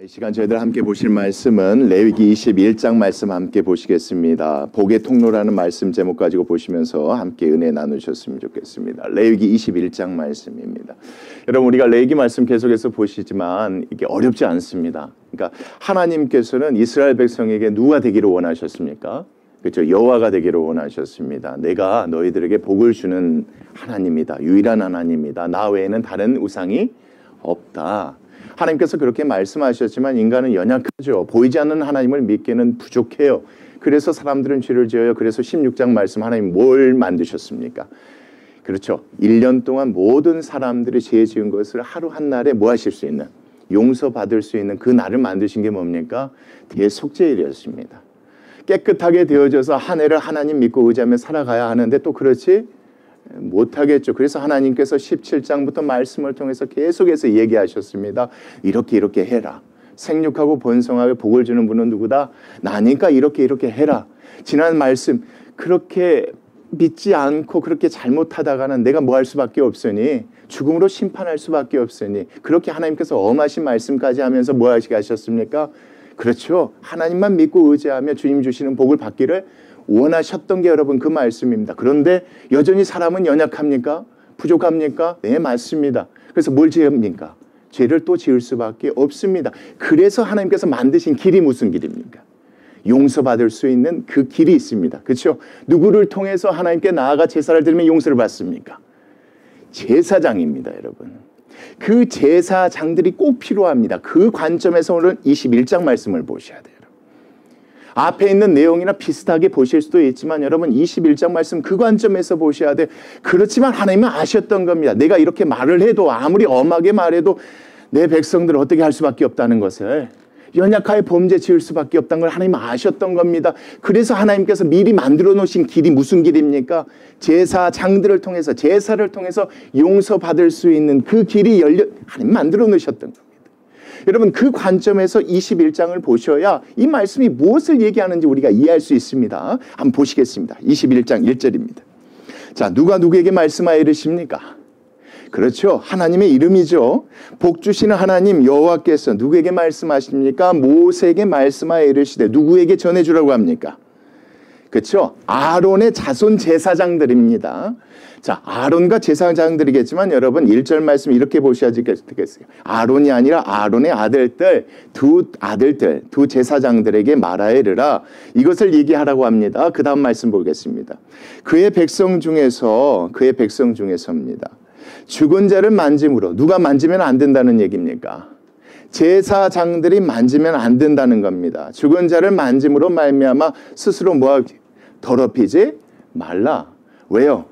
이 시간 저희들 함께 보실 말씀은 레위기 21장 말씀 함께 보시겠습니다. 복의 통로라는 말씀 제목 가지고 보시면서 함께 은혜 나누셨으면 좋겠습니다. 레위기 21장 말씀입니다. 여러분, 우리가 레위기 말씀 계속해서 보시지만 이게 어렵지 않습니다. 그러니까 하나님께서는 이스라엘 백성에게 누가 되기를 원하셨습니까? 그렇죠. 여호와가 되기를 원하셨습니다. 내가 너희들에게 복을 주는 하나님이다. 유일한 하나님이다. 나 외에는 다른 우상이 없다. 하나님께서 그렇게 말씀하셨지만 인간은 연약하죠. 보이지 않는 하나님을 믿기는 부족해요. 그래서 사람들은 죄를 지어요. 그래서 16장 말씀 하나님 뭘 만드셨습니까? 그렇죠. 1년 동안 모든 사람들이 죄 지은 것을 하루 한 날에 뭐 하실 수 있는, 용서받을 수 있는 그 날을 만드신 게 뭡니까? 대속죄일이었습니다. 깨끗하게 되어져서 한 해를 하나님 믿고 의지하며 살아가야 하는데 또 그렇지 못하겠죠. 그래서 하나님께서 17장부터 말씀을 통해서 계속해서 얘기하셨습니다. 이렇게 해라. 생육하고 번성하게 복을 주는 분은 누구다? 나니까 이렇게 해라. 지난 말씀 그렇게 믿지 않고 그렇게 잘못하다가는 내가 뭐 할 수밖에 없으니 죽음으로 심판할 수밖에 없으니 그렇게 하나님께서 엄하신 말씀까지 하면서 뭐 하셨습니까? 그렇죠. 하나님만 믿고 의지하며 주님 주시는 복을 받기를 원하셨던 게 여러분 그 말씀입니다. 그런데 여전히 사람은 연약합니까? 부족합니까? 네, 맞습니다. 그래서 뭘 지읍니까? 죄를 또 지을 수밖에 없습니다. 그래서 하나님께서 만드신 길이 무슨 길입니까? 용서받을 수 있는 그 길이 있습니다. 그렇죠? 누구를 통해서 하나님께 나아가 제사를 드리면 용서를 받습니까? 제사장입니다, 여러분. 그 제사장들이 꼭 필요합니다. 그 관점에서 오늘 21장 말씀을 보셔야 돼요. 앞에 있는 내용이나 비슷하게 보실 수도 있지만 여러분 21장 말씀 그 관점에서 보셔야 돼. 그렇지만 하나님은 아셨던 겁니다. 내가 이렇게 말을 해도 아무리 엄하게 말해도 내 백성들을 어떻게 할 수밖에 없다는 것을, 연약하여 범죄 지을 수밖에 없다는 걸 하나님은 아셨던 겁니다. 그래서 하나님께서 미리 만들어 놓으신 길이 무슨 길입니까? 제사장들을 통해서, 제사를 통해서 용서받을 수 있는 그 길이 하나님 만들어 놓으셨던 겁니다. 여러분 그 관점에서 21장을 보셔야 이 말씀이 무엇을 얘기하는지 우리가 이해할 수 있습니다. 한번 보시겠습니다. 21장 1절입니다. 자, 누가 누구에게 말씀하여 이르십니까? 그렇죠. 하나님의 이름이죠. 복 주시는 하나님 여호와께서 누구에게 말씀하십니까? 모세에게 말씀하여 이르시되 누구에게 전해주라고 합니까? 그렇죠. 아론의 자손 제사장들입니다. 자, 아론과 제사장들이겠지만 여러분 1절 말씀 이렇게 보셔야 되겠어요. 아론이 아니라 아론의 아들들, 두 제사장들에게 말하여 이르라. 이것을 얘기하라고 합니다. 그 다음 말씀 보겠습니다. 그의 백성 중에서입니다. 죽은 자를 만짐으로, 누가 만지면 안 된다는 얘기입니까? 제사장들이 만지면 안 된다는 겁니다. 죽은 자를 만짐으로 말미암아 스스로 뭐하지? 더럽히지 말라. 왜요?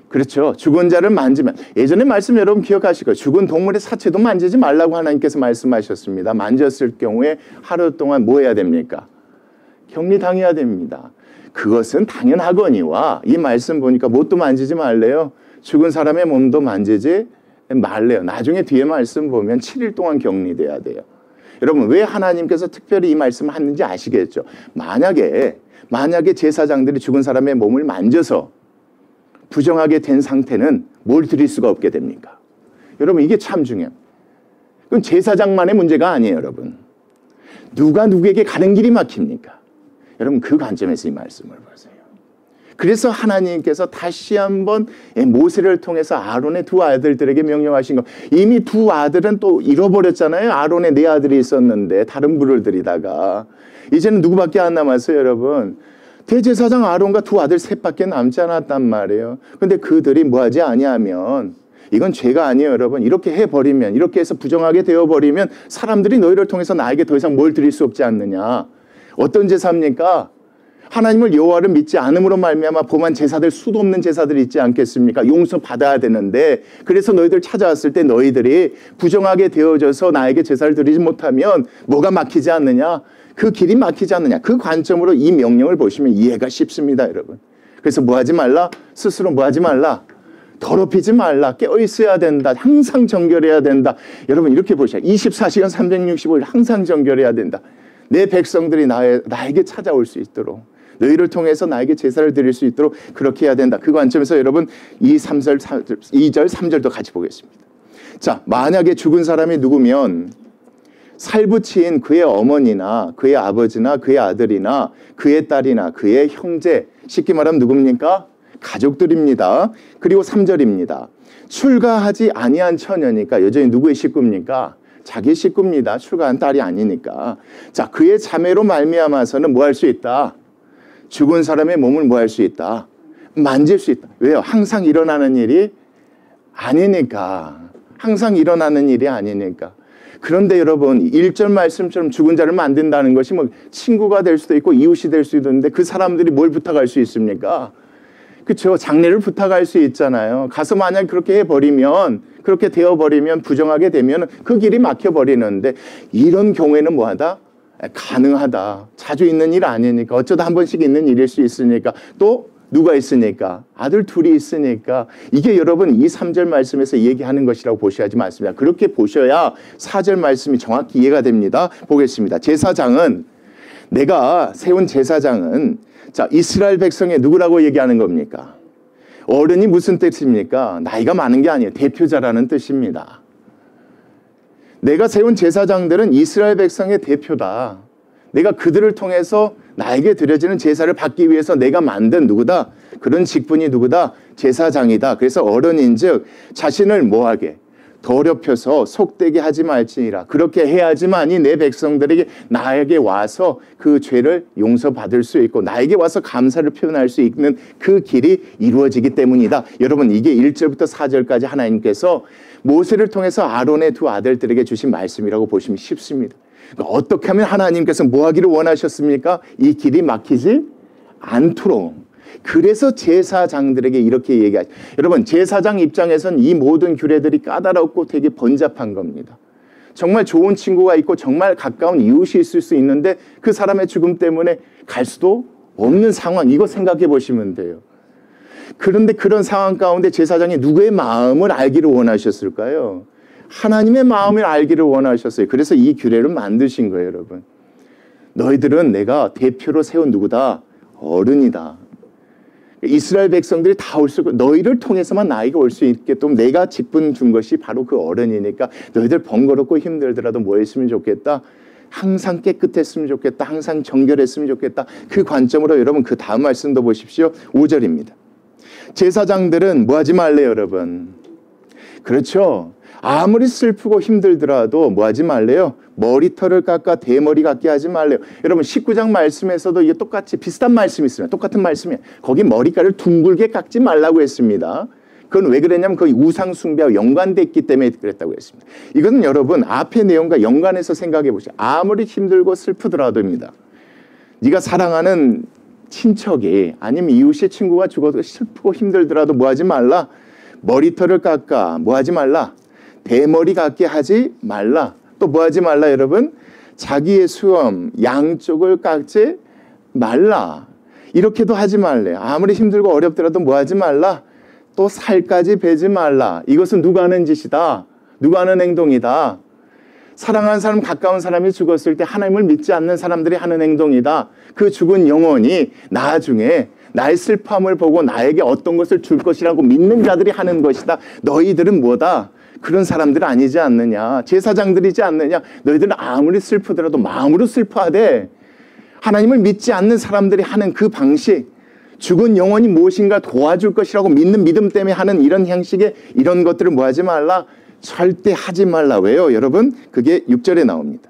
그렇죠. 죽은 자를 만지면, 예전에 말씀 여러분 기억하실 거예요. 죽은 동물의 사체도 만지지 말라고 하나님께서 말씀하셨습니다. 만졌을 경우에 하루 동안 뭐 해야 됩니까? 격리당해야 됩니다. 그것은 당연하거니와 이 말씀 보니까 뭣도 만지지 말래요. 죽은 사람의 몸도 만지지 말래요. 나중에 뒤에 말씀 보면 7일 동안 격리돼야 돼요. 여러분 왜 하나님께서 특별히 이 말씀을 하는지 아시겠죠? 만약에 제사장들이 죽은 사람의 몸을 만져서 부정하게 된 상태는 뭘 드릴 수가 없게 됩니까? 여러분 이게 참 중요합니다. 그건 제사장만의 문제가 아니에요, 여러분. 누가 누구에게 가는 길이 막힙니까? 여러분 그 관점에서 이 말씀을 보세요. 그래서 하나님께서 다시 한번 모세를 통해서 아론의 두 아들들에게 명령하신 거. 이미 두 아들은 또 잃어버렸잖아요. 아론의 네 아들이 있었는데 다른 불을 들이다가 이제는 누구밖에 안 남았어요, 여러분. 대제사장 아론과 두 아들 셋밖에 남지 않았단 말이에요. 근데 그들이 뭐하지 아니하면, 이건 죄가 아니에요, 여러분. 이렇게 해버리면, 이렇게 해서 부정하게 되어버리면 사람들이 너희를 통해서 나에게 더 이상 뭘 드릴 수 없지 않느냐. 어떤 제사입니까? 하나님을 여호와를 믿지 않음으로 말미암아 범한 제사들, 수도 없는 제사들이 있지 않겠습니까? 용서받아야 되는데, 그래서 너희들 찾아왔을 때 너희들이 부정하게 되어져서 나에게 제사를 드리지 못하면 뭐가 막히지 않느냐? 그 길이 막히지 않느냐? 그 관점으로 이 명령을 보시면 이해가 쉽습니다, 여러분. 그래서 뭐하지 말라? 스스로 뭐하지 말라? 더럽히지 말라. 깨어있어야 된다. 항상 정결해야 된다. 여러분 이렇게 보셔야 24시간 365일 항상 정결해야 된다. 내 백성들이 나에게 찾아올 수 있도록, 너희를 통해서 나에게 제사를 드릴 수 있도록 그렇게 해야 된다. 그 관점에서 여러분 2절 3절도 같이 보겠습니다. 자, 만약에 죽은 사람이 누구면 살부치인 그의 어머니나 그의 아버지나 그의 아들이나 그의 딸이나 그의 형제, 쉽게 말하면 누굽니까? 가족들입니다. 그리고 3절입니다. 출가하지 아니한 처녀니까 여전히 누구의 식구입니까? 자기 식구입니다. 출가한 딸이 아니니까. 자, 그의 자매로 말미암아서는 뭐 할 수 있다? 죽은 사람의 몸을 뭐 할 수 있다? 만질 수 있다. 왜요? 항상 일어나는 일이 아니니까. 항상 일어나는 일이 아니니까. 그런데 여러분 1절 말씀처럼 죽은 자를 만든다는 것이 뭐 친구가 될 수도 있고 이웃이 될 수도 있는데 그 사람들이 뭘 부탁할 수 있습니까? 그렇죠. 장례를 부탁할 수 있잖아요. 가서 만약 그렇게 해버리면 그렇게 되어버리면 부정하게 되면 그 길이 막혀버리는데 이런 경우에는 뭐하다? 가능하다. 자주 있는 일 아니니까 어쩌다 한 번씩 있는 일일 수 있으니까 또 누가 있으니까 아들 둘이 있으니까 이게 여러분 이 3절 말씀에서 얘기하는 것이라고 보셔야지 맞습니다. 그렇게 보셔야 4절 말씀이 정확히 이해가 됩니다. 보겠습니다. 제사장은 내가 세운 제사장은 자 이스라엘 백성의 누구라고 얘기하는 겁니까? 어른이 무슨 뜻입니까? 나이가 많은 게 아니에요. 대표자라는 뜻입니다. 내가 세운 제사장들은 이스라엘 백성의 대표다. 내가 그들을 통해서 나에게 드려지는 제사를 받기 위해서 내가 만든 누구다? 그런 직분이 누구다? 제사장이다. 그래서 어른인즉 자신을 뭐하게? 더럽혀서 속되게 하지 말지니라. 그렇게 해야지만이 내 백성들에게 나에게 와서 그 죄를 용서받을 수 있고 나에게 와서 감사를 표현할 수 있는 그 길이 이루어지기 때문이다. 여러분 이게 1절부터 4절까지 하나님께서 모세를 통해서 아론의 두 아들들에게 주신 말씀이라고 보시면 쉽습니다. 그러니까 어떻게 하면 하나님께서 뭐 하기를 원하셨습니까? 이 길이 막히지 않도록. 그래서 제사장들에게 이렇게 얘기하죠. 여러분 제사장 입장에선 이 모든 규례들이 까다롭고 되게 번잡한 겁니다. 정말 좋은 친구가 있고 정말 가까운 이웃이 있을 수 있는데 그 사람의 죽음 때문에 갈 수도 없는 상황. 이거 생각해 보시면 돼요. 그런데 그런 상황 가운데 제사장이 누구의 마음을 알기를 원하셨을까요? 하나님의 마음을 알기를 원하셨어요. 그래서 이 규례를 만드신 거예요, 여러분. 너희들은 내가 대표로 세운 누구다? 어른이다. 이스라엘 백성들이 다 올 수 있고 너희를 통해서만 나에게 올 수 있게끔 내가 직분 준 것이 바로 그 어른이니까 너희들 번거롭고 힘들더라도 뭐 했으면 좋겠다? 항상 깨끗했으면 좋겠다. 항상 정결했으면 좋겠다. 그 관점으로 여러분 그 다음 말씀도 보십시오. 5절입니다. 제사장들은 뭐 하지 말래요, 여러분? 그렇죠. 아무리 슬프고 힘들더라도 뭐 하지 말래요? 머리털을 깎아 대머리 같게 하지 말래요. 여러분 19장 말씀에서도 이게 똑같이 비슷한 말씀이 있습니다. 똑같은 말씀이에요. 거기 머리카락을 둥글게 깎지 말라고 했습니다. 그건 왜 그랬냐면 거기 우상 숭배와 연관됐기 때문에 그랬다고 했습니다. 이것은 여러분 앞의 내용과 연관해서 생각해 보시죠. 아무리 힘들고 슬프더라도입니다. 네가 사랑하는 친척이 아니면 이웃의 친구가 죽어도 슬프고 힘들더라도 뭐 하지 말라? 머리털을 깎아 뭐 하지 말라? 대머리 같게 하지 말라. 또 뭐 하지 말라 여러분? 자기의 수염 양쪽을 깎지 말라. 이렇게도 하지 말래. 아무리 힘들고 어렵더라도 뭐 하지 말라? 또 살까지 베지 말라. 이것은 누가 하는 짓이다? 누가 하는 행동이다? 사랑하는 사람, 가까운 사람이 죽었을 때 하나님을 믿지 않는 사람들이 하는 행동이다. 그 죽은 영혼이 나중에 나의 슬픔을 보고 나에게 어떤 것을 줄 것이라고 믿는 자들이 하는 것이다. 너희들은 뭐다? 그런 사람들 아니지 않느냐. 제사장들이지 않느냐. 너희들은 아무리 슬프더라도 마음으로 슬퍼하되 하나님을 믿지 않는 사람들이 하는 그 방식, 죽은 영혼이 무엇인가 도와줄 것이라고 믿는 믿음 때문에 하는 이런 형식의 이런 것들을 뭐 하지 말라? 절대 하지 말라. 왜요? 여러분 그게 6절에 나옵니다.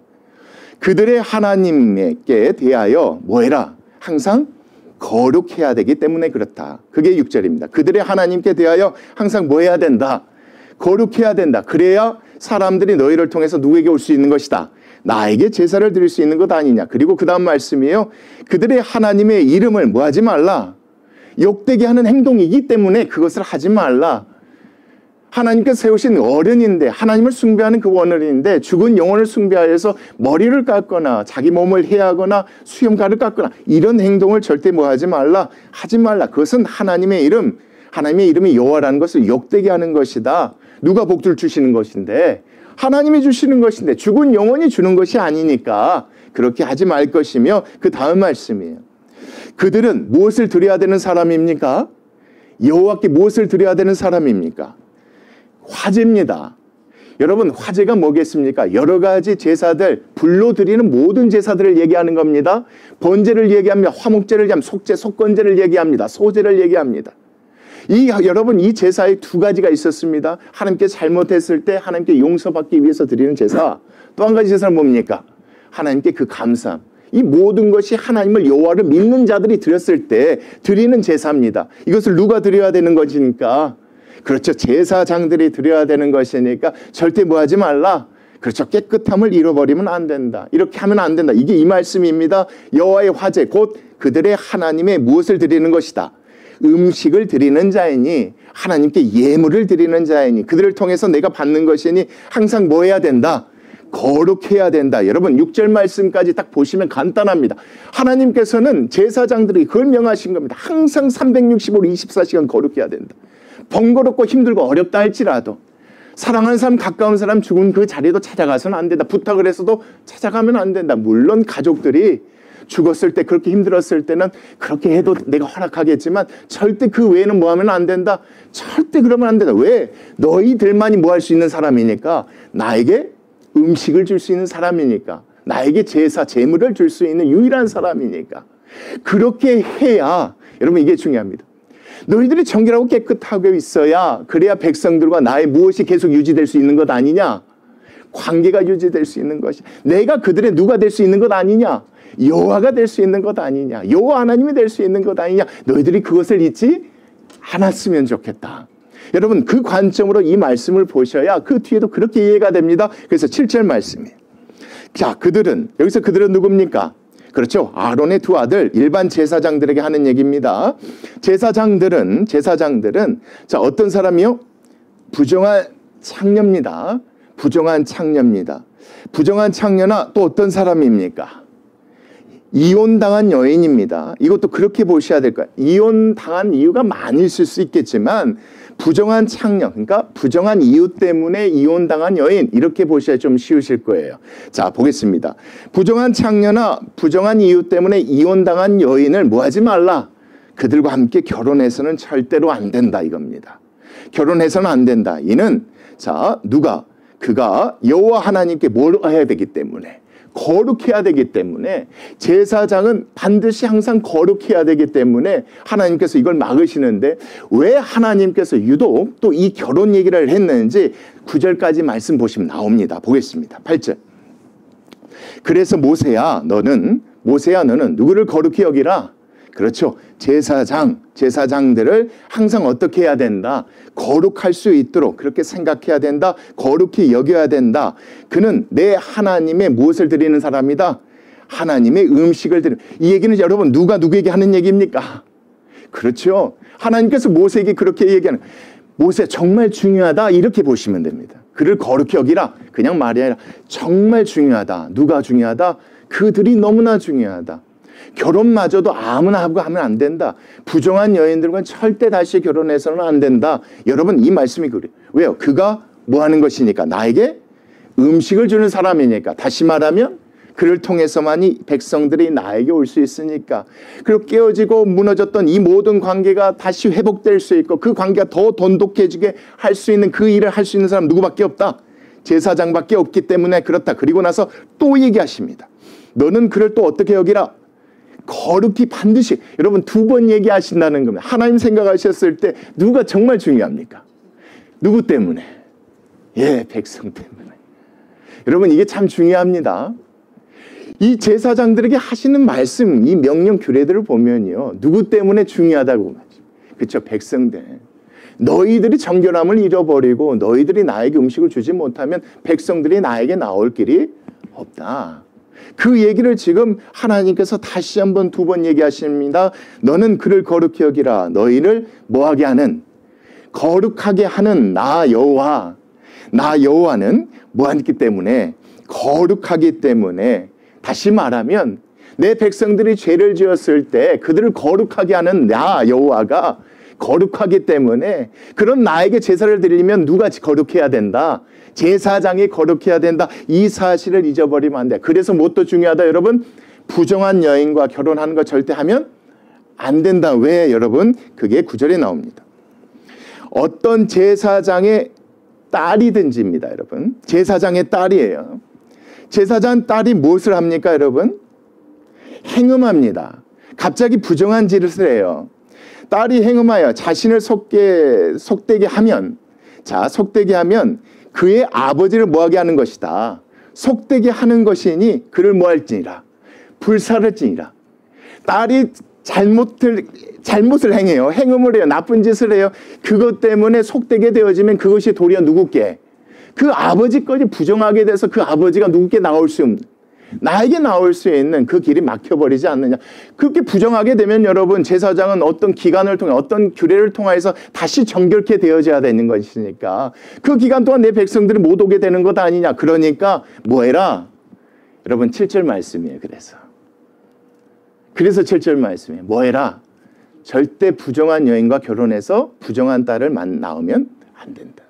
그들의 하나님께 대하여 뭐해라? 항상 거룩해야 되기 때문에 그렇다. 그게 6절입니다. 그들의 하나님께 대하여 항상 뭐 해야 된다? 거룩해야 된다. 그래야 사람들이 너희를 통해서 누구에게 올 수 있는 것이다. 나에게 제사를 드릴 수 있는 것 아니냐. 그리고 그 다음 말씀이에요. 그들의 하나님의 이름을 뭐 하지 말라. 욕되게 하는 행동이기 때문에 그것을 하지 말라. 하나님께서 세우신 어른인데 하나님을 숭배하는 그 어른인데 죽은 영혼을 숭배하여서 머리를 깎거나 자기 몸을 해하거나 수염가를 깎거나 이런 행동을 절대 뭐 하지 말라. 하지 말라. 그것은 하나님의 이름, 하나님의 이름이 여호와라는 것을 욕되게 하는 것이다. 누가 복을 주시는 것인데 하나님이 주시는 것인데 죽은 영혼이 주는 것이 아니니까 그렇게 하지 말 것이며 그 다음 말씀이에요. 그들은 무엇을 드려야 되는 사람입니까? 여호와께 무엇을 드려야 되는 사람입니까? 화제입니다. 여러분 화제가 뭐겠습니까? 여러 가지 제사들, 불로 드리는 모든 제사들을 얘기하는 겁니다. 번제를 얘기합니다. 화목제를 얘기합니다. 속죄, 속건제를 얘기합니다. 소제를 얘기합니다. 여러분 이 제사에 두 가지가 있었습니다. 하나님께 잘못했을 때 하나님께 용서받기 위해서 드리는 제사. 또 한 가지 제사는 뭡니까? 하나님께 그 감사함. 이 모든 것이 하나님을 여호와를 믿는 자들이 드렸을 때 드리는 제사입니다. 이것을 누가 드려야 되는 것이니까? 그렇죠. 제사장들이 드려야 되는 것이니까 절대 뭐 하지 말라. 그렇죠. 깨끗함을 잃어버리면 안 된다. 이렇게 하면 안 된다. 이게 이 말씀입니다. 여호와의 화제 곧 그들의 하나님의 무엇을 드리는 것이다. 음식을 드리는 자이니 하나님께 예물을 드리는 자이니 그들을 통해서 내가 받는 것이니 항상 뭐 해야 된다. 거룩해야 된다. 여러분 6절 말씀까지 딱 보시면 간단합니다. 하나님께서는 제사장들이 그걸 명하신 겁니다. 항상 365, 24시간 거룩해야 된다. 번거롭고 힘들고 어렵다 할지라도 사랑하는 사람, 가까운 사람 죽은 그 자리도 찾아가서는 안 된다. 부탁을 해서도 찾아가면 안 된다. 물론 가족들이 죽었을 때 그렇게 힘들었을 때는 그렇게 해도 내가 허락하겠지만 절대 그 외에는 뭐 하면 안 된다. 절대 그러면 안 된다. 왜? 너희들만이 뭐 할 수 있는 사람이니까. 나에게 음식을 줄 수 있는 사람이니까. 나에게 제사, 제물을 줄 수 있는 유일한 사람이니까. 그렇게 해야 여러분 이게 중요합니다. 너희들이 정결하고 깨끗하게 있어야 그래야 백성들과 나의 무엇이 계속 유지될 수 있는 것 아니냐. 관계가 유지될 수 있는 것이. 내가 그들의 누가 될 수 있는 것 아니냐. 여호와가 될 수 있는 것 아니냐. 여호와 하나님이 될 수 있는 것 아니냐. 너희들이 그것을 잊지 않았으면 좋겠다. 여러분 그 관점으로 이 말씀을 보셔야 그 뒤에도 그렇게 이해가 됩니다. 그래서 7절 말씀이에요. 자, 그들은 여기서 그들은 누굽니까? 그렇죠. 아론의 두 아들 일반 제사장들에게 하는 얘기입니다. 제사장들은 자 어떤 사람이요? 부정한 창녀입니다. 부정한 창녀입니다. 부정한 창녀나 또 어떤 사람입니까? 이혼당한 여인입니다. 이것도 그렇게 보셔야 될 거예요. 이혼당한 이유가 많이 있을 수 있겠지만 부정한 창녀, 그러니까 부정한 이유 때문에 이혼당한 여인 이렇게 보셔야 좀 쉬우실 거예요. 자 보겠습니다. 부정한 창녀나 부정한 이유 때문에 이혼당한 여인을 뭐 하지 말라. 그들과 함께 결혼해서는 절대로 안 된다 이겁니다. 결혼해서는 안 된다. 이는 자 그가 여호와 하나님께 뭘 해야 되기 때문에 거룩해야 되기 때문에 제사장은 반드시 항상 거룩해야 되기 때문에 하나님께서 이걸 막으시는데 왜 하나님께서 유독 또 이 결혼 얘기를 했는지 9절까지 말씀 보시면 나옵니다. 보겠습니다. 8절. 그래서 모세야 너는 누구를 거룩히 여기라. 그렇죠. 제사장들을 항상 어떻게 해야 된다? 거룩할 수 있도록 그렇게 생각해야 된다. 거룩히 여겨야 된다. 그는 내 하나님의 무엇을 드리는 사람이다? 하나님의 음식을 드리는. 이 얘기는 여러분 누가 누구에게 하는 얘기입니까? 그렇죠. 하나님께서 모세에게 그렇게 얘기하는. 모세 정말 중요하다 이렇게 보시면 됩니다. 그를 거룩히 여기라. 그냥 말이 아니라 정말 중요하다. 누가 중요하다? 그들이 너무나 중요하다. 결혼마저도 아무나 하고 하면 안 된다. 부정한 여인들과는 절대 다시 결혼해서는 안 된다. 여러분 이 말씀이 그래요. 왜요? 그가 뭐 하는 것이니까? 나에게 음식을 주는 사람이니까. 다시 말하면 그를 통해서만이 백성들이 나에게 올 수 있으니까. 그리고 깨어지고 무너졌던 이 모든 관계가 다시 회복될 수 있고 그 관계가 더 돈독해지게 할 수 있는 그 일을 할 수 있는 사람 누구밖에 없다. 제사장밖에 없기 때문에 그렇다. 그리고 나서 또 얘기하십니다. 너는 그를 또 어떻게 여기라? 거룩히 반드시. 여러분 두 번 얘기하신다는 겁니다. 하나님 생각하셨을 때 누가 정말 중요합니까? 누구 때문에? 예, 백성 때문에. 여러분 이게 참 중요합니다. 이 제사장들에게 하시는 말씀, 이 명령 규례들을 보면요. 누구 때문에 중요하다고 말이죠. 그렇죠. 백성들. 너희들이 정결함을 잃어버리고 너희들이 나에게 음식을 주지 못하면 백성들이 나에게 나올 길이 없다. 그 얘기를 지금 하나님께서 다시 한번 두 번 얘기하십니다. 너는 그를 거룩히 여기라. 너희를 뭐하게 하는? 거룩하게 하는 나 여호와. 나 여호와는 뭐하기 때문에? 거룩하기 때문에. 다시 말하면 내 백성들이 죄를 지었을 때 그들을 거룩하게 하는 나 여호와가 거룩하기 때문에 그런 나에게 제사를 드리려면 누가 거룩해야 된다? 제사장이 거룩해야 된다. 이 사실을 잊어버리면 안 돼. 그래서 무엇도 중요하다 여러분? 부정한 여인과 결혼하는 거 절대 하면 안 된다. 왜 여러분? 그게 9절에 나옵니다. 어떤 제사장의 딸이든지입니다, 여러분. 제사장의 딸이에요. 제사장 딸이 무엇을 합니까, 여러분? 행음합니다. 갑자기 부정한 짓을 해요. 딸이 행음하여 자신을 속되게 하면, 자, 속되게 하면 그의 아버지를 뭐하게 하는 것이다. 속되게 하는 것이니 그를 뭐할지니라. 불살을지니라. 딸이 잘못을 행해요. 행음을 해요. 나쁜 짓을 해요. 그것 때문에 속되게 되어지면 그것이 도리어 누구께? 그 아버지까지 부정하게 돼서 그 아버지가 누구께 나올 수 없는, 나에게 나올 수 있는 그 길이 막혀버리지 않느냐. 그렇게 부정하게 되면 여러분, 제사장은 어떤 기간을 통해, 어떤 규례를 통해서 다시 정결케 되어져야 되는 것이니까 그 기간 동안 내 백성들이 못 오게 되는 것 아니냐. 그러니까 뭐 해라? 여러분, 7절 말씀이에요. 그래서 7절 말씀이에요. 뭐 해라? 절대 부정한 여인과 결혼해서 부정한 딸을 낳으면 안 된다.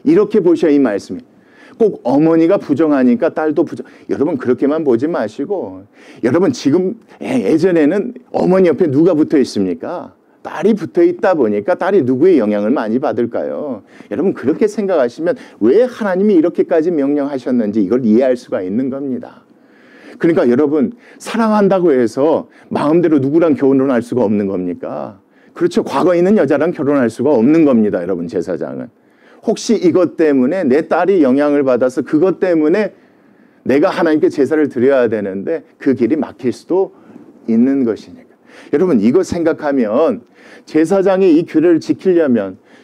이렇게 보셔야 이 말씀이. 꼭 어머니가 부정하니까 딸도 부정. 여러분, 그렇게만 보지 마시고, 여러분, 지금 예전에는 어머니 옆에 누가 붙어 있습니까? 딸이 붙어 있다 보니까 딸이 누구의 영향을 많이 받을까요? 여러분, 그렇게 생각하시면 왜 하나님이 이렇게까지 명령하셨는지 이걸 이해할 수가 있는 겁니다. 그러니까 여러분, 사랑한다고 해서 마음대로 누구랑 결혼할 수가 없는 겁니까? 그렇죠. 과거에 있는 여자랑 결혼할 수가 없는 겁니다, 여러분. 제사장은. 혹시 이것 때문에 내 딸이 영향을 받아서 그것 때문에 내가 하나님께 제사를 드려야 되는데 그 길이 막힐 수도 있는 것이니까. 여러분, 이거 생각하면 제사장이 이 규례를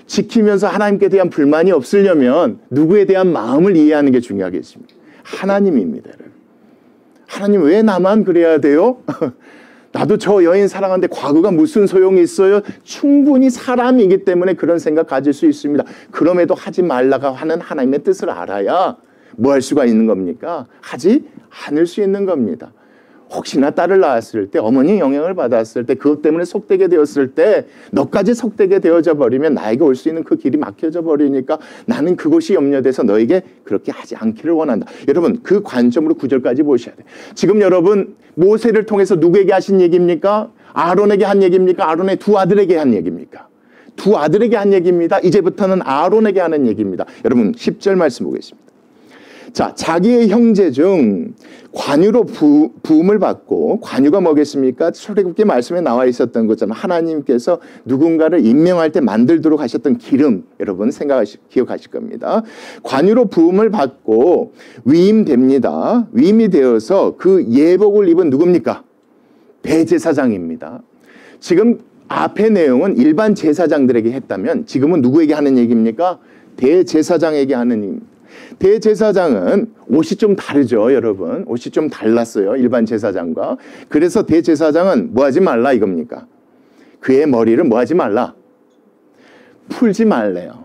지키면서 하나님께 대한 불만이 없으려면 누구에 대한 마음을 이해하는 게 중요하겠습니다. 하나님입니다, 여러분. 하나님, 왜 나만 그래야 돼요? 나도 저 여인 사랑하는데 과거가 무슨 소용이 있어요? 충분히 사람이기 때문에 그런 생각 가질 수 있습니다. 그럼에도 하지 말라고 하는 하나님의 뜻을 알아야 뭐 할 수가 있는 겁니까? 하지 않을 수 있는 겁니다. 혹시나 딸을 낳았을 때, 어머니 영향을 받았을 때, 그것 때문에 속되게 되었을 때 너까지 속되게 되어져 버리면 나에게 올 수 있는 그 길이 막혀져 버리니까 나는 그것이 염려돼서 너에게 그렇게 하지 않기를 원한다. 여러분, 그 관점으로 9절까지 보셔야 돼요. 지금 여러분, 모세를 통해서 누구에게 하신 얘기입니까? 아론에게 한 얘기입니까? 아론의 두 아들에게 한 얘기입니까? 두 아들에게 한 얘기입니다. 이제부터는 아론에게 하는 얘기입니다. 여러분, 10절 말씀 보겠습니다. 자, 자기의 형제 중 관유로 부음을 받고, 관유가 뭐겠습니까? 출애굽기 말씀에 나와 있었던 것처럼 하나님께서 누군가를 임명할 때 만들도록 하셨던 기름, 여러분 기억하실 겁니다. 관유로 부음을 받고 위임됩니다. 위임이 되어서 그 예복을 입은 누굽니까? 대제사장입니다. 지금 앞의 내용은 일반 제사장들에게 했다면 지금은 누구에게 하는 얘기입니까? 대제사장에게 하는 얘기입니다. 대제사장은 옷이 좀 다르죠, 여러분. 옷이 좀 달랐어요, 일반 제사장과. 그래서 대제사장은 뭐 하지 말라 이겁니까? 그의 머리를 뭐 하지 말라? 풀지 말래요.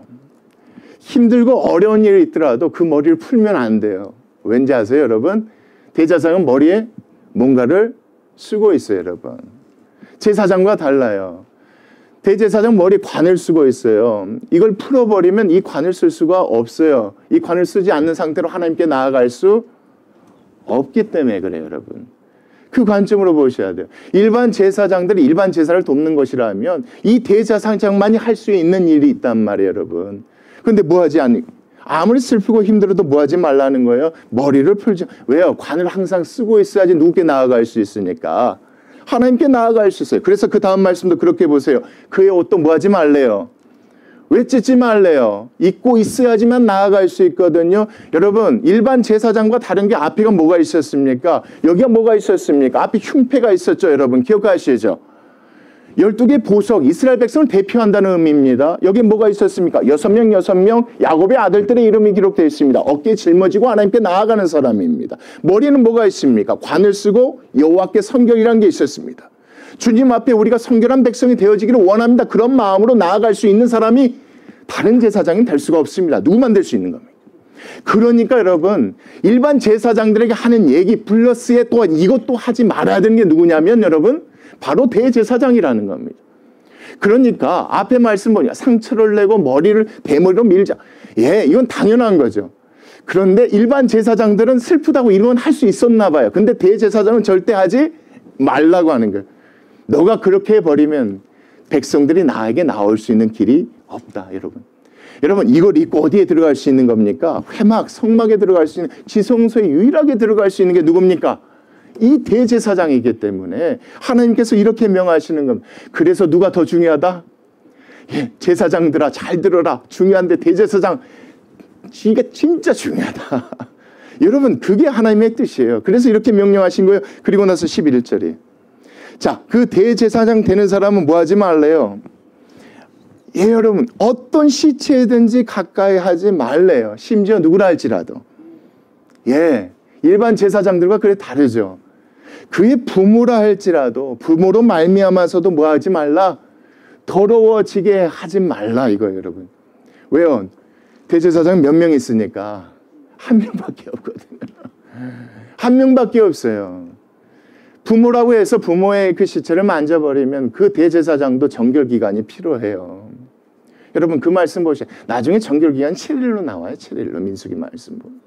힘들고 어려운 일이 있더라도 그 머리를 풀면 안 돼요. 왠지 아세요, 여러분? 대제사장은 머리에 뭔가를 쓰고 있어요, 여러분. 제사장과 달라요. 대제사장 머리에 관을 쓰고 있어요. 이걸 풀어버리면 이 관을 쓸 수가 없어요. 이 관을 쓰지 않는 상태로 하나님께 나아갈 수 없기 때문에 그래요, 여러분. 그 관점으로 보셔야 돼요. 일반 제사장들이 일반 제사를 돕는 것이라면 이 대제사장만이 할 수 있는 일이 있단 말이에요, 여러분. 그런데 뭐하지 않니? 아무리 슬프고 힘들어도 뭐하지 말라는 거예요? 머리를 풀지. 왜요? 관을 항상 쓰고 있어야지 누구께 나아갈 수 있으니까. 하나님께 나아갈 수 있어요. 그래서 그 다음 말씀도 그렇게 보세요. 그의 옷도 뭐 하지 말래요? 왜 찢지 말래요? 입고 있어야지만 나아갈 수 있거든요. 여러분, 일반 제사장과 다른 게 앞에가 뭐가 있었습니까? 여기가 뭐가 있었습니까? 앞에 흉패가 있었죠, 여러분. 기억하시죠? 12개 보석, 이스라엘 백성을 대표한다는 의미입니다. 여기 뭐가 있었습니까? 6명, 야곱의 아들들의 이름이 기록되어 있습니다. 어깨에 짊어지고 하나님께 나아가는 사람입니다. 머리는 뭐가 있습니까? 관을 쓰고 여호와께 성결이라는 게 있었습니다. 주님 앞에 우리가 성결한 백성이 되어지기를 원합니다. 그런 마음으로 나아갈 수 있는 사람이 다른 제사장이 될 수가 없습니다. 누구만 될 수 있는 겁니다. 그러니까 여러분, 일반 제사장들에게 하는 얘기 플러스에 또 이것도 하지 말아야 되는 게 누구냐면 여러분, 바로 대제사장이라는 겁니다. 그러니까 앞에 말씀 뭐냐? 상처를 내고 머리를 대머리로 밀자. 예, 이건 당연한 거죠. 그런데 일반 제사장들은 슬프다고 이런 건 할 수 있었나 봐요. 근데 대제사장은 절대 하지 말라고 하는 거예요. 너가 그렇게 해버리면 백성들이 나에게 나올 수 있는 길이 없다, 여러분. 여러분 이걸 입고 어디에 들어갈 수 있는 겁니까? 회막, 성막에 들어갈 수 있는, 지성소에 유일하게 들어갈 수 있는 게 누굽니까? 이 대제사장이기 때문에 하나님께서 이렇게 명하시는 겁니다. 그래서 누가 더 중요하다? 예, 제사장들아 잘 들어라. 중요한데 대제사장 이게 진짜 중요하다. 여러분 그게 하나님의 뜻이에요. 그래서 이렇게 명령하신 거예요. 그리고 나서 11절이 자, 그 대제사장 되는 사람은 뭐 하지 말래요? 예, 여러분 어떤 시체든지 가까이 하지 말래요. 심지어 누구라 할지라도. 예, 일반 제사장들과 그래 다르죠. 그의 부모라 할지라도 부모로 말미암아서도 뭐 하지 말라? 더러워지게 하지 말라 이거예요, 여러분. 왜요? 대제사장 몇 명 있으니까 한 명밖에 없거든요. 한 명밖에 없어요. 부모라고 해서 부모의 그 시체를 만져버리면 그 대제사장도 정결기간이 필요해요. 여러분 그 말씀 보세요. 나중에 정결기간 7일로 나와요. 7일로 민수기 말씀 보면.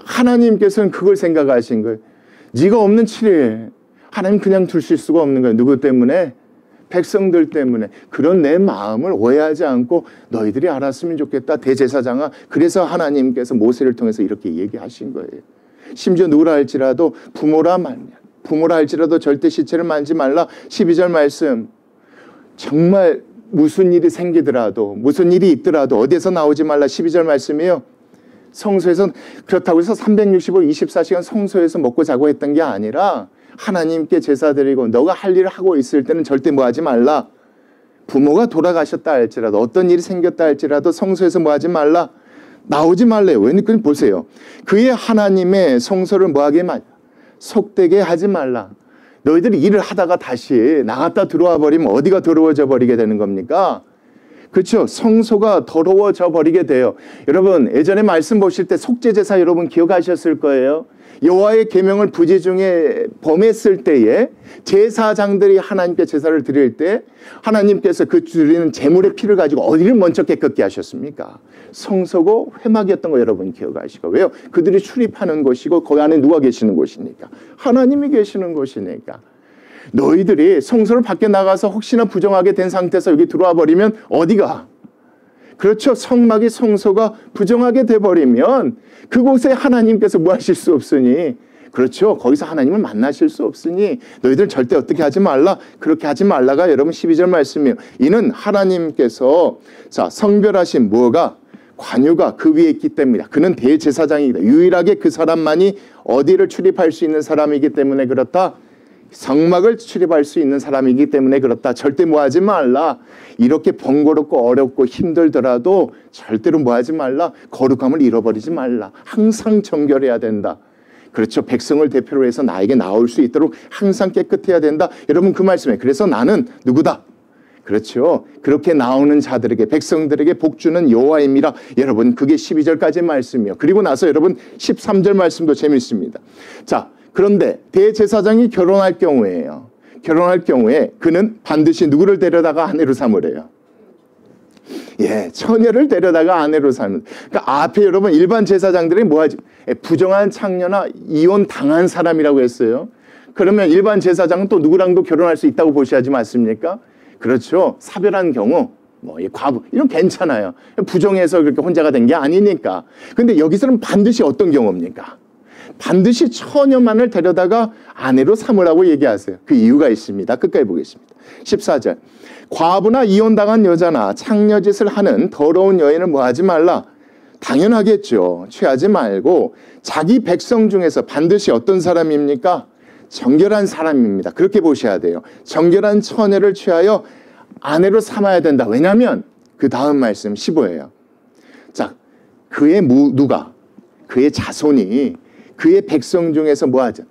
하나님께서는 그걸 생각하신 거예요. 네가 없는 7일 하나님 그냥 두실 수가 없는 거예요. 누구 때문에? 백성들 때문에. 그런 내 마음을 오해하지 않고 너희들이 알았으면 좋겠다. 대제사장아. 그래서 하나님께서 모세를 통해서 이렇게 얘기하신 거예요. 심지어 누구라 할지라도 부모라 할지라도 절대 시체를 만지지 말라. 12절 말씀. 정말 무슨 일이 생기더라도 무슨 일이 있더라도 어디에서 나오지 말라. 12절 말씀이에요. 성소에서 그렇다고 해서 365, 24시간 성소에서 먹고 자고 했던 게 아니라 하나님께 제사 드리고 너가 할 일을 하고 있을 때는 절대 뭐 하지 말라. 부모가 돌아가셨다 할지라도 어떤 일이 생겼다 할지라도 성소에서 뭐 하지 말라. 나오지 말래요. 왜냐면 보세요. 그의 하나님의 성소를 뭐 하게 말라. 속되게 하지 말라. 너희들이 일을 하다가 다시 나갔다 들어와 버리면 어디가 더러워져 버리게 되는 겁니까? 그렇죠. 성소가 더러워져 버리게 돼요. 여러분 예전에 말씀 보실 때 속죄제사 여러분 기억하셨을 거예요. 여호와의 계명을 부지 중에 범했을 때에 제사장들이 하나님께 제사를 드릴 때 하나님께서 그 드리는 제물의 피를 가지고 어디를 먼저 깨끗게 하셨습니까? 성소고 회막이었던 거 여러분 기억하시고. 왜요? 그들이 출입하는 곳이고 거기 안에 누가 계시는 곳이니까. 하나님이 계시는 곳이니까. 너희들이 성소를 밖에 나가서 혹시나 부정하게 된 상태에서 여기 들어와 버리면 어디가? 그렇죠. 성막이 성소가 부정하게 돼버리면 그곳에 하나님께서 뭐 하실 수 없으니 그렇죠. 거기서 하나님을 만나실 수 없으니 너희들 절대 어떻게 하지 말라. 그렇게 하지 말라가 여러분 12절 말씀이에요. 이는 하나님께서 자 성별하신 무엇가 관유가 그 위에 있기 때문이다. 그는 대제사장이다. 유일하게 그 사람만이 어디를 출입할 수 있는 사람이기 때문에 그렇다. 성막을 출입할 수 있는 사람이기 때문에 그렇다. 절대 뭐 하지 말라. 이렇게 번거롭고 어렵고 힘들더라도 절대로 뭐 하지 말라. 거룩함을 잃어버리지 말라. 항상 정결해야 된다. 그렇죠. 백성을 대표로 해서 나에게 나올 수 있도록 항상 깨끗해야 된다. 여러분 그 말씀에 그래서 나는 누구다? 그렇죠. 그렇게 나오는 자들에게 백성들에게 복주는 여호와임이라. 여러분 그게 12절까지 말씀이요. 그리고 나서 여러분 13절 말씀도 재밌습니다. 자 그런데 대제사장이 결혼할 경우에요. 결혼할 경우에 그는 반드시 누구를 데려다가 아내로 삼으래요. 예, 처녀를 데려다가 아내로 삼는. 그러니까 앞에 여러분 일반 제사장들이 뭐하지? 부정한 창녀나 이혼 당한 사람이라고 했어요. 그러면 일반 제사장은 또 누구랑도 결혼할 수 있다고 보셔야지 맞습니까? 그렇죠. 사별한 경우 뭐 과부 이런 괜찮아요. 부정해서 그렇게 혼자가 된 게 아니니까. 근데 여기서는 반드시 어떤 경우입니까? 반드시 처녀만을 데려다가 아내로 삼으라고 얘기하세요. 그 이유가 있습니다. 끝까지 보겠습니다. 14절 과부나 이혼당한 여자나 창녀짓을 하는 더러운 여인을 뭐 하지 말라. 당연하겠죠. 취하지 말고 자기 백성 중에서 반드시 어떤 사람입니까? 정결한 사람입니다. 그렇게 보셔야 돼요. 정결한 처녀를 취하여 아내로 삼아야 된다. 왜냐하면 그 다음 말씀 15예요. 자, 그의 누가? 그의 자손이 그의 백성 중에서 뭐하죠?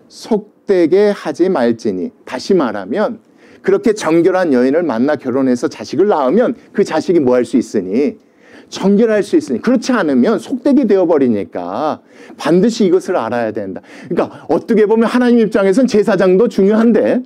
속되게 하지 말지니. 다시 말하면 그렇게 정결한 여인을 만나 결혼해서 자식을 낳으면 그 자식이 뭐 할 수 있으니? 정결할 수 있으니. 그렇지 않으면 속되게 되어버리니까 반드시 이것을 알아야 된다. 그러니까 어떻게 보면 하나님 입장에서는 제사장도 중요한데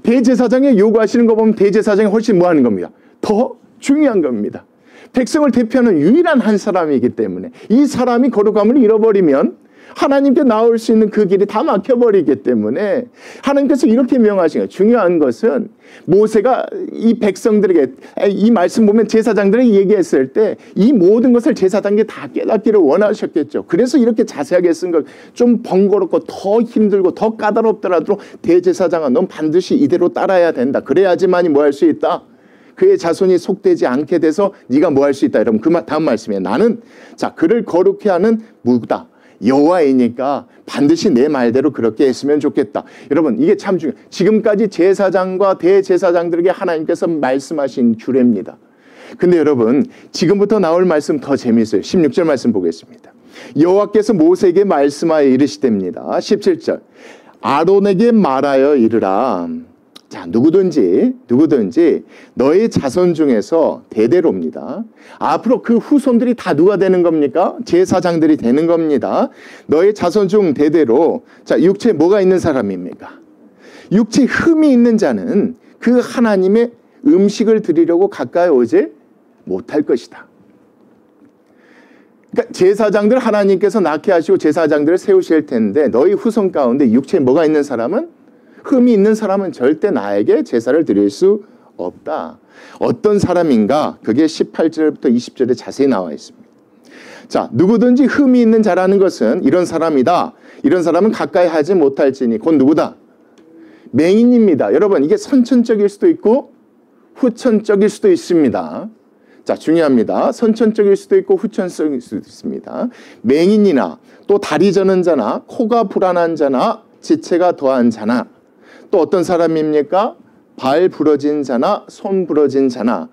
대제사장이 요구하시는 거 보면 대제사장이 훨씬 뭐 하는 겁니다? 더 중요한 겁니다. 백성을 대표하는 유일한 한 사람이기 때문에 이 사람이 거룩함을 잃어버리면 하나님께 나올 수 있는 그 길이 다 막혀버리기 때문에 하나님께서 이렇게 명하신 거예요. 중요한 것은 모세가 이 백성들에게 이 말씀 보면 제사장들에게 얘기했을 때 이 모든 것을 제사장에게 다 깨닫기를 원하셨겠죠. 그래서 이렇게 자세하게 쓴 걸 좀 번거롭고 더 힘들고 더 까다롭더라도 대제사장아 넌 반드시 이대로 따라야 된다. 그래야지만이 뭐 할 수 있다. 그의 자손이 속되지 않게 돼서 네가 뭐 할 수 있다. 여러분 그 다음 말씀에 나는 자 그를 거룩해 하는 무다. 여호와이니까 반드시 내 말대로 그렇게 했으면 좋겠다. 여러분 이게 참 중요해요. 지금까지 제사장과 대제사장들에게 하나님께서 말씀하신 규례입니다. 근데 여러분 지금부터 나올 말씀 더 재미있어요. 16절 말씀 보겠습니다. 여호와께서 모세에게 말씀하여 이르시됩니다. 17절 아론에게 말하여 이르라. 자 누구든지 너의 자손 중에서 대대로입니다. 앞으로 그 후손들이 다 누가 되는 겁니까? 제사장들이 되는 겁니다. 너의 자손 중 대대로 자 육체에 뭐가 있는 사람입니까? 육체에 흠이 있는 자는 그 하나님의 음식을 드리려고 가까이 오지 못할 것이다. 그러니까 제사장들 하나님께서 낳게 하시고 제사장들을 세우실 텐데 너희 후손 가운데 육체에 뭐가 있는 사람은 흠이 있는 사람은 절대 나에게 제사를 드릴 수 없다. 어떤 사람인가? 그게 18절부터 20절에 자세히 나와 있습니다. 자, 누구든지 흠이 있는 자라는 것은 이런 사람이다. 이런 사람은 가까이 하지 못할지니 곧 누구다? 맹인입니다. 여러분 이게 선천적일 수도 있고 후천적일 수도 있습니다. 자, 중요합니다. 선천적일 수도 있고 후천적일 수도 있습니다. 맹인이나 또 다리 저는 자나 코가 불안한 자나 지체가 더한 자나 또 어떤 사람입니까? 발 부러진 자나 손 부러진 자나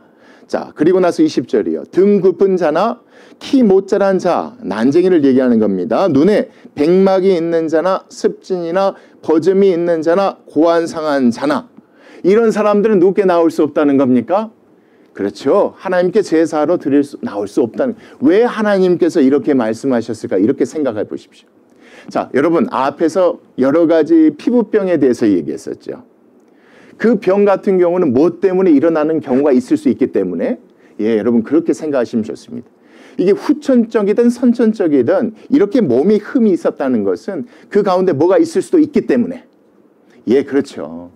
자 그리고 나서 20절이요. 등 굽은 자나 키 못 자란 자 난쟁이를 얘기하는 겁니다. 눈에 백막이 있는 자나 습진이나 버점이 있는 자나 고안 상한 자나 이런 사람들은 누구께 나올 수 없다는 겁니까? 그렇죠. 하나님께 제사로 나올 수 없다는 왜 하나님께서 이렇게 말씀하셨을까? 이렇게 생각해 보십시오. 자, 여러분 앞에서 여러 가지 피부병에 대해서 얘기했었죠. 그 병 같은 경우는 뭐 때문에 일어나는 경우가 있을 수 있기 때문에 여러분 그렇게 생각하시면 좋습니다. 이게 후천적이든 선천적이든 이렇게 몸에 흠이 있었다는 것은 그 가운데 뭐가 있을 수도 있기 때문에 그렇죠.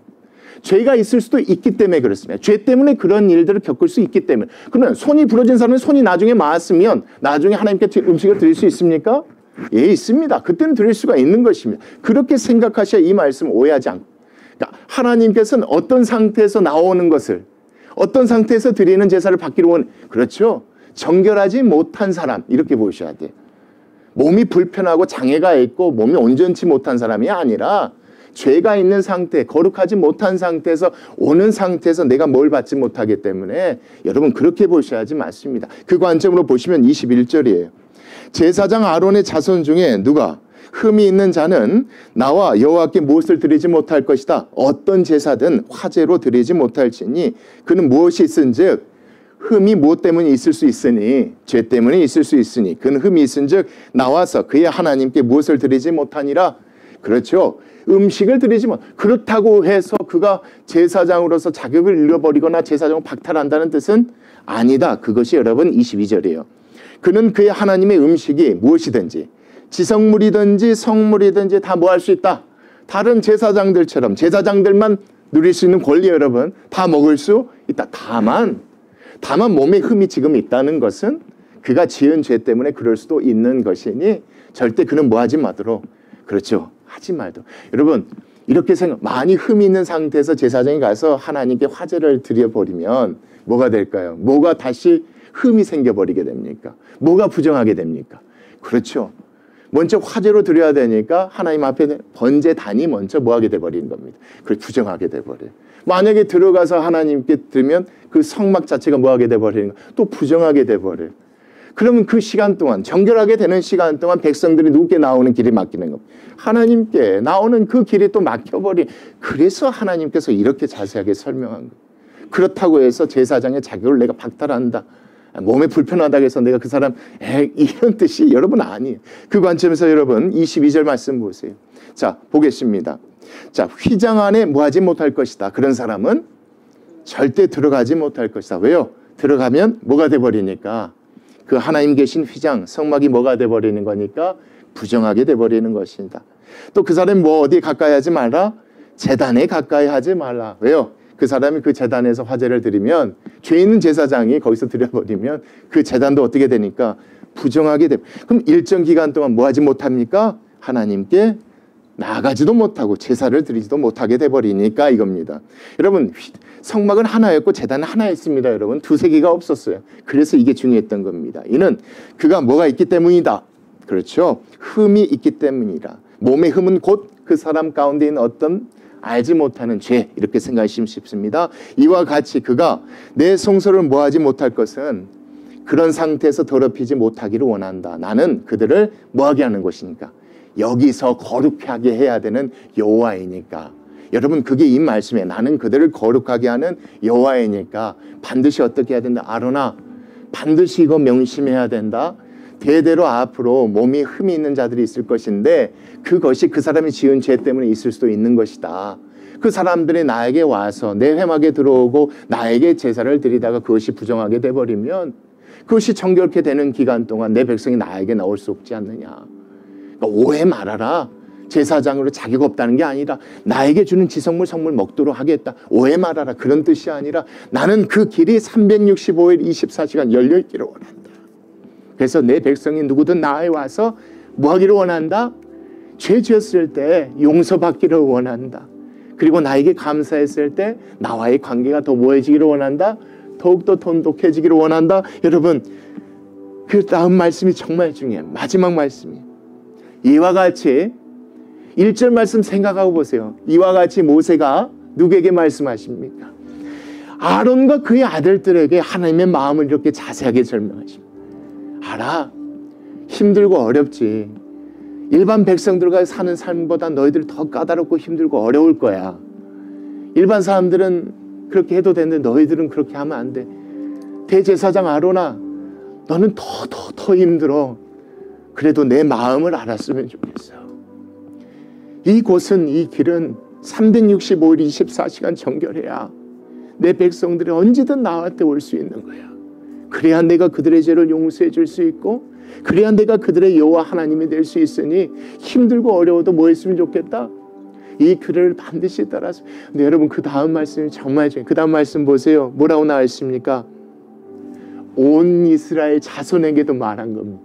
죄가 있을 수도 있기 때문에 그렇습니다. 죄 때문에 그런 일들을 겪을 수 있기 때문에 그러면 손이 부러진 사람은 손이 나중에 마았으면 나중에 하나님께 음식을 드릴 수 있습니까? 있습니다. 그때는 드릴 수가 있는 것입니다. 그렇게 생각하셔야 이 말씀 오해하지 않고 그러니까 하나님께서는 어떤 상태에서 나오는 것을 어떤 상태에서 드리는 제사를 받기로 원 그렇죠. 정결하지 못한 사람 이렇게 보셔야 돼요. 몸이 불편하고 장애가 있고 몸이 온전치 못한 사람이 아니라 죄가 있는 상태, 거룩하지 못한 상태에서 오는 상태에서 내가 뭘 받지 못하기 때문에 여러분 그렇게 보셔야지 맞습니다. 그 관점으로 보시면 21절이에요. 제사장 아론의 자손 중에 누가 흠이 있는 자는 나와 여호와께 무엇을 드리지 못할 것이다. 어떤 제사든 화제로 드리지 못할지니 그는 무엇이 있은즉 흠이 무엇 때문에 있을 수 있으니 죄 때문에 있을 수 있으니 그는 흠이 있은즉 나와서 그의 하나님께 무엇을 드리지 못하니라. 그렇죠. 음식을 드리지 못. 그렇다고 해서 그가 제사장으로서 자격을 잃어버리거나 제사장을 박탈한다는 뜻은 아니다. 그것이 여러분 22절이에요. 그는 그의 하나님의 음식이 무엇이든지 지성물이든지 성물이든지 다 뭐 할 수 있다. 다른 제사장들처럼 제사장들만 누릴 수 있는 권리 여러분 다 먹을 수 있다. 다만 몸에 흠이 지금 있다는 것은 그가 지은 죄 때문에 그럴 수도 있는 것이니 절대 그는 뭐 하지 마도록 그렇죠. 하지 말도록. 여러분 이렇게 많이 흠이 있는 상태에서 제사장이 가서 하나님께 화제를 드려버리면 뭐가 될까요? 뭐가 다시 흠이 생겨버리게 됩니까? 뭐가 부정하게 됩니까? 그렇죠. 먼저 화제로 드려야 되니까 하나님 앞에 번제단이 먼저 뭐하게 돼버리는 겁니다. 그걸 부정하게 돼버려요. 만약에 들어가서 하나님께 드리면 그 성막 자체가 뭐하게 돼버리는 거예요. 또 부정하게 돼버려요. 그러면 그 시간 동안 정결하게 되는 시간 동안 백성들이 누구께 나오는 길이 막히는 겁니다. 하나님께 나오는 그 길이 또 막혀버린. 그래서 하나님께서 이렇게 자세하게 설명한 거예요. 그렇다고 해서 제사장의 자격을 내가 박탈한다. 몸에 불편하다고 해서 내가 그 사람 이런 뜻이 여러분 아니에요. 그 관점에서 여러분 22절 말씀 보세요. 자 보겠습니다. 자 휘장 안에 뭐하지 못할 것이다. 그런 사람은 절대 들어가지 못할 것이다. 왜요? 들어가면 뭐가 돼버리니까 그 하나님 계신 휘장 성막이 뭐가 돼버리는 거니까 부정하게 돼버리는 것이다. 또 그 사람이 뭐 어디에 가까이 하지 말라? 제단에 가까이 하지 말라. 왜요? 그 사람이 그 제단에서 화제를 드리면, 죄 있는 제사장이 거기서 드려버리면 그 제단도 어떻게 되니까 부정하게 돼. 그럼 일정 기간 동안 뭐 하지 못합니까? 하나님께 나아가지도 못하고 제사를 드리지도 못하게 돼버리니까 이겁니다. 여러분, 성막은 하나였고 제단은 하나였습니다. 여러분, 두세 개가 없었어요. 그래서 이게 중요했던 겁니다. 이는 그가 뭐가 있기 때문이다. 그렇죠? 흠이 있기 때문이라. 몸의 흠은 곧 그 사람 가운데 있는 어떤 알지 못하는 죄, 이렇게 생각하시면 쉽습니다. 이와 같이 그가 내 성소를 뭐하지 못할 것은 그런 상태에서 더럽히지 못하기를 원한다. 나는 그들을 뭐하게 하는 것이니까, 여기서 거룩하게 해야 되는 여호와이니까. 여러분, 그게 이 말씀에 나는 그들을 거룩하게 하는 여호와이니까 반드시 어떻게 해야 된다? 아론아, 반드시 이거 명심해야 된다. 대대로 앞으로 몸이 흠이 있는 자들이 있을 것인데 그것이 그 사람이 지은 죄 때문에 있을 수도 있는 것이다. 그 사람들이 나에게 와서 내 회막에 들어오고 나에게 제사를 드리다가 그것이 부정하게 돼버리면 그것이 정결케 되는 기간 동안 내 백성이 나에게 나올 수 없지 않느냐. 그러니까 오해 말아라. 제사장으로 자격 없다는 게 아니라 나에게 주는 지성물 성물 먹도록 하겠다. 오해 말아라. 그런 뜻이 아니라 나는 그 길이 365일 24시간 열려있기를 원한다. 그래서 내 백성이 누구든 나에 와서 뭐 하기를 원한다? 죄 지었을 때 용서받기를 원한다. 그리고 나에게 감사했을 때 나와의 관계가 더 모여지기를 원한다. 더욱더 돈독해지기를 원한다. 여러분, 그 다음 말씀이 정말 중요해요. 마지막 말씀이에요. 이와 같이 1절 말씀 생각하고 보세요. 이와 같이 모세가 누구에게 말씀하십니까? 아론과 그의 아들들에게 하나님의 마음을 이렇게 자세하게 설명하십니다. 알아, 힘들고 어렵지. 일반 백성들과 사는 삶보다 너희들 더 까다롭고 힘들고 어려울 거야. 일반 사람들은 그렇게 해도 되는데 너희들은 그렇게 하면 안 돼. 대제사장 아론아, 너는 더 힘들어. 그래도 내 마음을 알았으면 좋겠어. 이 곳은, 이 길은 365일 24시간 정결해야 내 백성들이 언제든 나한테 올 수 있는 거야. 그래야 내가 그들의 죄를 용서해 줄 수 있고, 그래야 내가 그들의 여호와 하나님이 될 수 있으니 힘들고 어려워도 뭐 했으면 좋겠다? 이 글을 반드시 따라서. 근데 여러분, 그 다음 말씀이 정말 중요해요. 그 다음 말씀 보세요. 뭐라고 나와 있습니까? 온 이스라엘 자손에게도 말한 겁니다.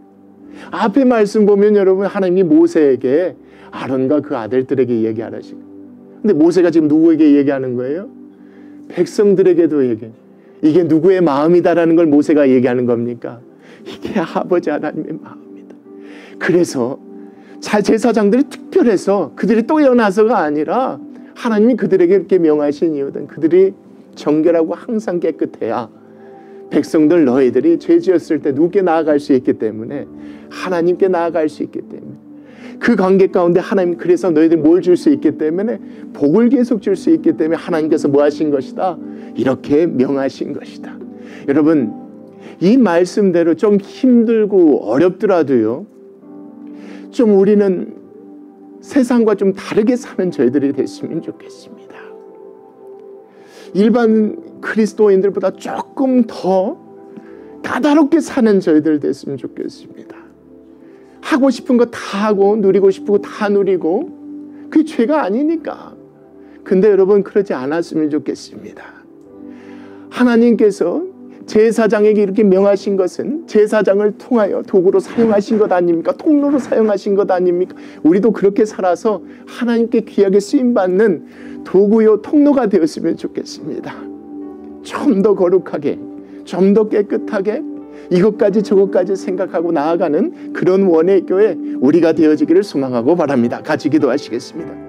앞에 말씀 보면 여러분, 하나님이 모세에게 아론과 그 아들들에게 얘기하라시고, 근데 모세가 지금 누구에게 얘기하는 거예요? 백성들에게도 얘기해요. 이게 누구의 마음이다라는 걸 모세가 얘기하는 겁니까? 이게 아버지 하나님의 마음이다. 그래서 제사장들이 특별해서 그들이 또 연하서가 아니라 하나님이 그들에게 이렇게 명하신 이유는 그들이 정결하고 항상 깨끗해야 백성들 너희들이 죄 지었을 때 누구께 나아갈 수 있기 때문에, 하나님께 나아갈 수 있기 때문에, 그 관계 가운데 하나님, 그래서 너희들 뭘 줄 수 있기 때문에, 복을 계속 줄 수 있기 때문에 하나님께서 뭐 하신 것이다? 이렇게 명하신 것이다. 여러분, 이 말씀대로 좀 힘들고 어렵더라도요, 좀 우리는 세상과 좀 다르게 사는 저희들이 됐으면 좋겠습니다. 일반 그리스도인들보다 조금 더 까다롭게 사는 저희들 됐으면 좋겠습니다. 하고 싶은 거 다 하고 누리고 싶은 거 다 누리고, 그게 죄가 아니니까. 근데 여러분, 그러지 않았으면 좋겠습니다. 하나님께서 제사장에게 이렇게 명하신 것은 제사장을 통하여 도구로 사용하신 것 아닙니까? 통로로 사용하신 것 아닙니까? 우리도 그렇게 살아서 하나님께 귀하게 쓰임받는 도구요 통로가 되었으면 좋겠습니다. 좀 더 거룩하게, 좀 더 깨끗하게, 이것까지 저것까지 생각하고 나아가는 그런 원의 교회 우리가 되어지기를 소망하고 바랍니다. 같이 기도하시겠습니다.